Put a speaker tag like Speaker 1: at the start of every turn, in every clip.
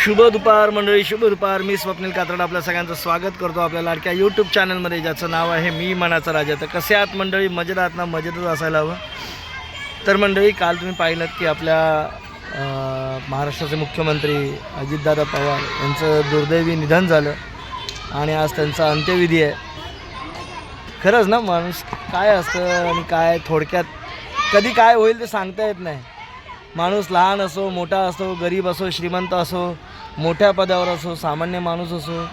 Speaker 1: शुभ दुपार मंडळी, शुभ दुपार. मी स्वप्नील कात्रड आपल्या सगळ्यांचं स्वागत करतो आपल्या लाडक्या यूट्यूब चॅनलमध्ये, ज्याचं नाव आहे मी मनाचा राजा. तर कसे आहात मंडळी? मजेत आहात ना? मजेतच असायला हवं. तर मंडळी, काल तुम्ही पाहिलं की आपल्या महाराष्ट्राचे मुख्यमंत्री अजितदादा पवार यांचं दुर्दैवी निधन झालं आणि आज त्यांचा अंत्यविधी आहे. खरंच ना, माणूस काय असतं आणि काय थोडक्यात कधी काय होईल ते सांगता येत नाही. माणूस लहान असो, मोठा असो, गरीब असो, श्रीमंत असो, मोठ्या पदावर असो, सामान्य माणूस असो,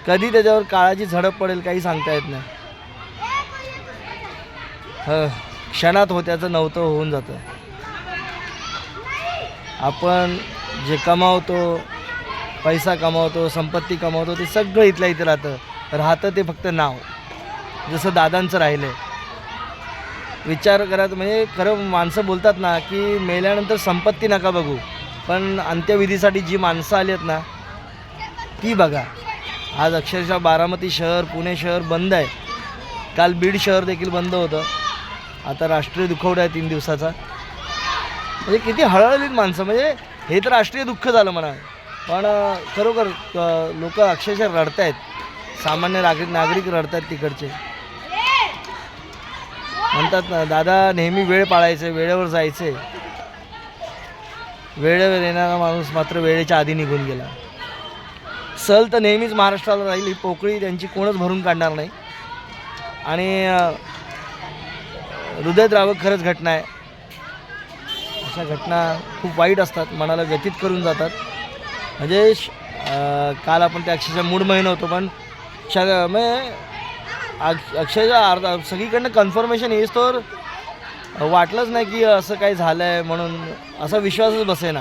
Speaker 1: कधी त्याच्यावर काळाची झडप पडेल काही सांगता येत नाही. क्षणात होत्याचं नव्हतं होऊन जातं. आपण जे कमावतो, पैसा कमावतो, संपत्ती कमावतो, ते सगळं इथल्या इथे राहतं ते फक्त नाव. जसं दादांचं राहिलं आहे. विचार करा, म्हणजे खरं माणसं बोलतात ना की मेल्यानंतर संपत्ती नका बघू, पण अंत्यविधीसाठी जी माणसं आली आहेत ना ती बघा. आज अक्षरशः बारामती शहर, पुणे शहर बंद आहे. काल बीड शहर देखील बंद होतं. आता राष्ट्रीय दुखवटा आहे 3 दिवसाचा. म्हणजे किती हळहळलीत माणसं. म्हणजे हे तर राष्ट्रीय दुःख झालं म्हणा, पण खरोखर लोक अक्षरशः रडत आहेत. सामान्य नागरिक रडत आहेत तिकडचे. म्हणतात ना, दादा नेहमी वेळ पाळायचे, वेळेवर जायचे. वेळेवर येणारा माणूस मात्र वेळेच्या आधी निघून गेला. सल तर नेहमीच महाराष्ट्राला राहील. ही पोकळी त्यांची कोणच भरून काढणार नाही. आणि हृदयद्रावक खरंच घटना आहे. अशा घटना खूप वाईट असतात, मनाला व्यथित करून जातात. म्हणजे काल आपण त्या अक्षरशः मूडमहीन होतो, पण अक्षरशः सगळीकडनं कन्फर्मेशन येईस तर वाटलंच नाही की असं काही झालं आहे म्हणून. असा विश्वासच बसेना.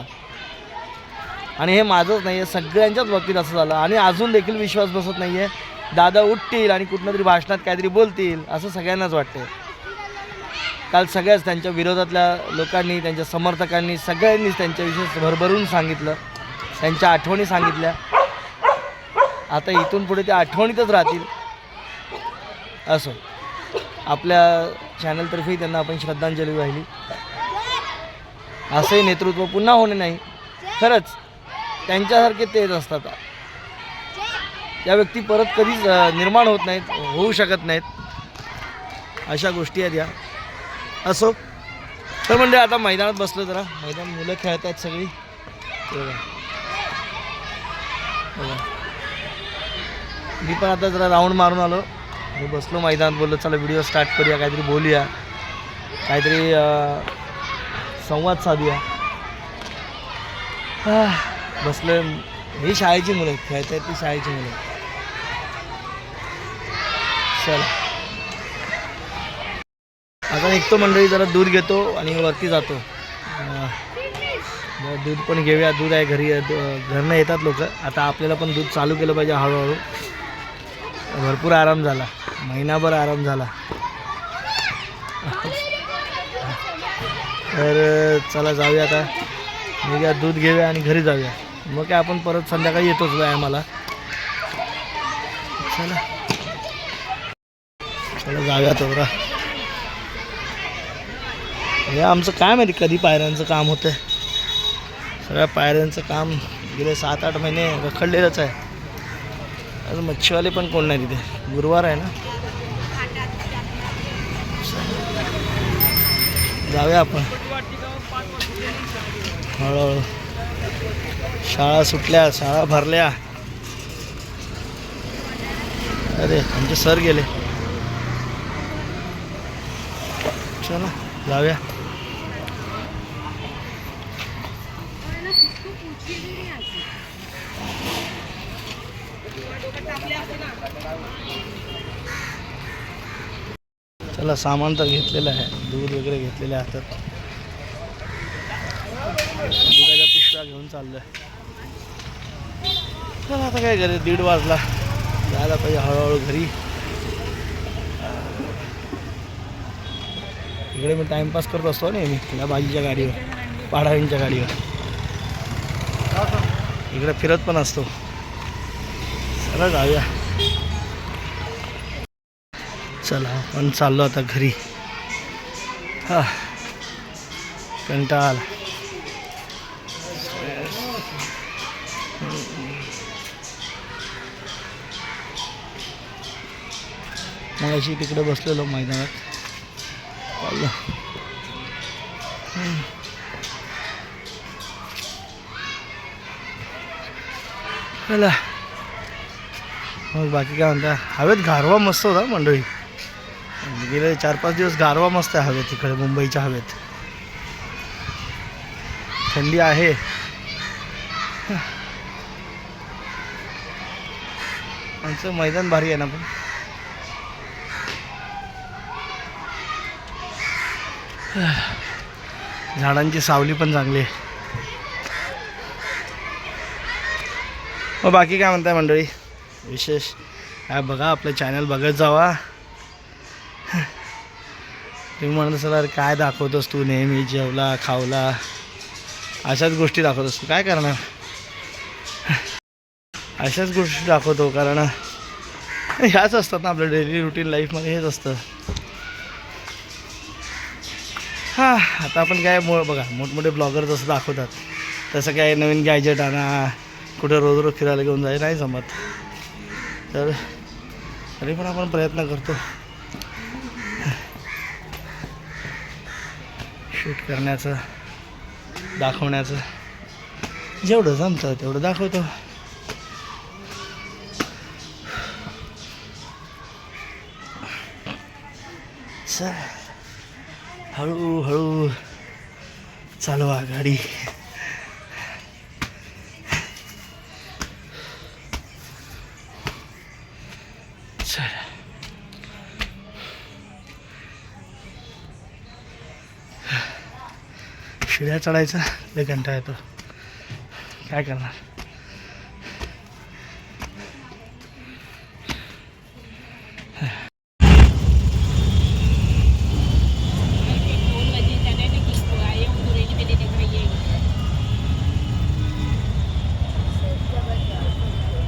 Speaker 1: आणि हे माझंच नाही आहे, सगळ्यांच्याच बाबतीत असं झालं. आणि अजून देखील विश्वास बसत नाही आहे. दादा उठतील आणि कुठनं तरी भाषणात काहीतरी बोलतील असं सगळ्यांनाच वाटते. काल सगळ्याच त्यांच्या विरोधातल्या लोकांनी, त्यांच्या समर्थकांनी, सगळ्यांनीच त्यांच्याविषयी भरभरून सांगितलं, त्यांच्या आठवणी सांगितल्या. आता इथून पुढे त्या आठवणीतच राहतील. असो, आपल्या चॅनलतर्फे त्यांना आपण श्रद्धांजली वाहिली. असंही नेतृत्व पुन्हा होणे नाही. खरंच त्यांच्यासारखे तेच असतात. त्या व्यक्ती परत कधीच निर्माण होत नाहीत, होऊ शकत नाहीत. अशा गोष्टी आहेत या. असो, तर म्हणजे आता मैदानात बसलो. जरा मैदान मुलं खेळत आहेत सगळी. मी पण आता जरा राऊंड मारून आलो. मी बसलो मैदानात. बोललो चला व्हिडिओ स्टार्ट करूया, काहीतरी बोलूया, काहीतरी संवाद साधूया. बसलो. ही शाळेची मुलं खेळत आहेत, ती शाळेची मुलं. चला आता निघतो मंडळी. जरा दूध घेतो आणि वरती जातो. दूध पण घेऊया. दूध आहे घरी. घरनं येतात लोक. आता आपल्याला पण दूध चालू केलं पाहिजे हळूहळू. भरपूर आराम झाला, महिनाभर आराम झाला. तर चला जाऊया आता. निघूया, दूध घेऊया आणि घरी जाऊया. मग काय आपण परत संध्याकाळी येतोच व्यायामाला. चला चला जाऊया तोरा. हे आमचं काय माहिती कधी पायऱ्यांचं काम होतं. सगळ्या पायऱ्यांचं काम गेले 7-8 महिने रखडलेलंच आहे. आज मच्छीवाले पण कोण नाही तिथे. गुरुवार आहे ना. जाऊया आपण हळूहळू. शाळा सुटल्या, शाळा भरल्या. अरे आमचे सर गेले. चला जाऊया. चला, सामान तर घेतलेलं आहे. दूध वगैरे घेतलेले हातात. दुधाच्या पिशव्या घेऊन चाललोय. चला आता काय घरी 1:30 वाजला. जायला पाहिजे हळूहळू घरी. इकडे मी टाईमपास करत असतो नेहमी या भाजीच्या गाडीवर, पाडाळींच्या गाडीवर. इकडे फिरत पण असतो. चला जाऊया. चला आपण चाललो आता घरी. कंटाळा आला. अशी तिकडे बसलेलो मैदानात. चला मग बाकी काय म्हणता. हवेत गारवा मस्त होता मंडळी. गेले 4-5 दिवस गारवा मस्त आहे हवेत तिकडे मुंबईच्या हवेत. थंडी आहे. आमचं मैदान भारी आहे ना. पण झाडांची सावली पण चांगली आहे. मग बाकी काय म्हणताय मंडळी विशेष काय बघा. आपलं चॅनल बघत जावा. तुम्ही म्हणत असाल अरे काय दाखवतोस तू नेहमी जेवला खावला अशाच गोष्टी दाखवतोस तू. काय करणार अशाच गोष्टी दाखवतो कारण ह्याच असतात ना आपल्या डेली रुटीन लाईफमध्ये हेच असतं. हां आता आपण काय बघा मोठमोठे ब्लॉगर जसं दाखवतात तसं काय नवीन गॅजेट आणा कुठे रोज रोज फिरायला घेऊन जायला नाही जमत. तर तरी पण आपण प्रयत्न करतो शूट करण्याचं दाखवण्याचं. जेवढं जमतं तेवढं दाखवतो. हळूहळू चालवा गाडी. शिड्या चढायचा लय कंटाळा येतो. काय करणार.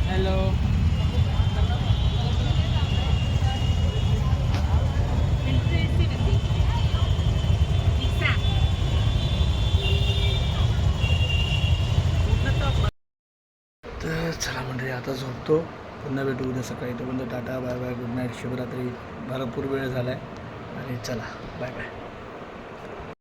Speaker 1: हॅलो तर चला म्हणजे आता झोपतो. पुन्हा भेटू उद्या सकाळी. तोपर्यंत ta ta bye bye good night शुभरात्री. भरपूर वेळ झाला आहे आणि चला बाय बाय.